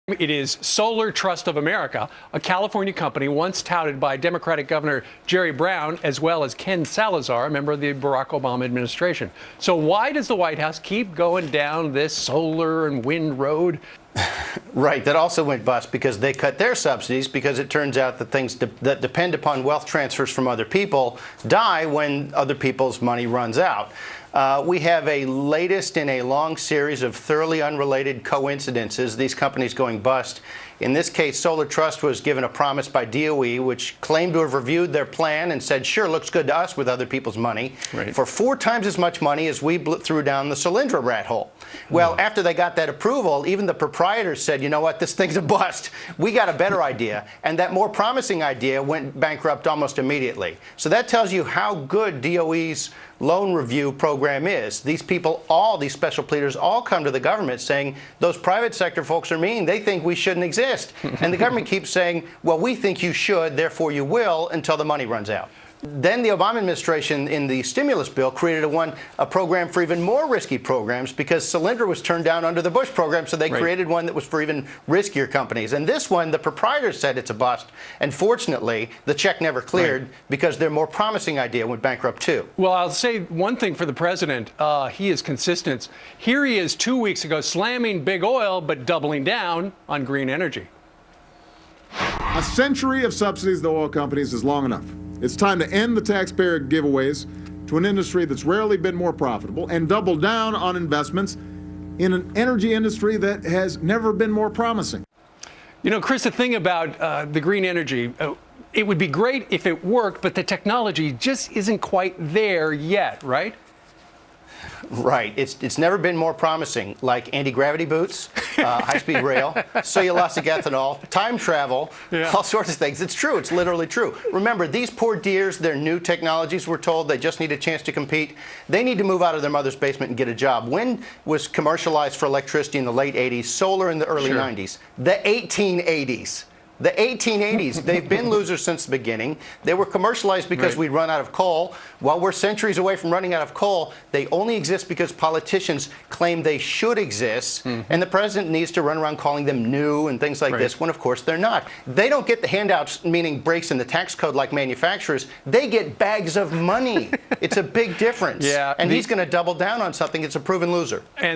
It is Solar Trust of America, a California company once touted by Democratic Governor Jerry Brown, as well as Ken Salazar, a member of the Barack Obama administration. So why does the White House keep going down this solar and wind road? Right. That also went bust because they cut their subsidies, because it turns out that things that depend upon wealth transfers from other people die when other people's money runs out. We have a latest in a long series of thoroughly unrelated coincidences, these companies going bust. In this case, Solar Trust was given a promise by DOE, which claimed to have reviewed their plan and said, sure, looks good to us with other people's money, for 4 times as much money as we threw down the Solyndra rat hole. Well, after they got that approval, even the proprietors said, you know what, this thing's a bust. We got a better idea. And that more promising idea went bankrupt almost immediately. So that tells you how good DOE's loan review program is. These people, all these special pleaders, all come to the government saying those private sector folks are mean. They think we shouldn't exist. And the government keeps saying, well, we think you should, therefore you will, until the money runs out. Then the Obama administration, in the stimulus bill, created a program for even more risky programs, because Solyndra was turned down under the Bush program, so they created one that was for even riskier companies. And this one, the proprietors said it's a bust. And fortunately, the check never cleared because their more promising idea went bankrupt too. Well, I'll say one thing for the president. He is consistent. Here he is 2 weeks ago slamming big oil, but doubling down on green energy. A century of subsidies to oil companies is long enough. It's time to end the taxpayer giveaways to an industry that's rarely been more profitable and double down on investments in an energy industry that has never been more promising. You know, Chris, the thing about the green energy, it would be great if it worked, but the technology just isn't quite there yet, right? Right. It's never been more promising, like anti-gravity boots, high-speed rail, cellulosic ethanol, time travel, all sorts of things. It's true. It's literally true. Remember, these poor dears, they're new technologies, we're told. They just need a chance to compete. They need to move out of their mother's basement and get a job. Wind was commercialized for electricity in the late 80s, solar in the early 90s, the 1880s. The 1880s, they've been losers since the beginning. They were commercialized because we'd run out of coal. While we're centuries away from running out of coal, they only exist because politicians claim they should exist. And the president needs to run around calling them new and things like this, when of course they're not. They don't get the handouts, meaning breaks in the tax code like manufacturers. They get bags of money. It's a big difference. And he's going to double down on something. It's a proven loser.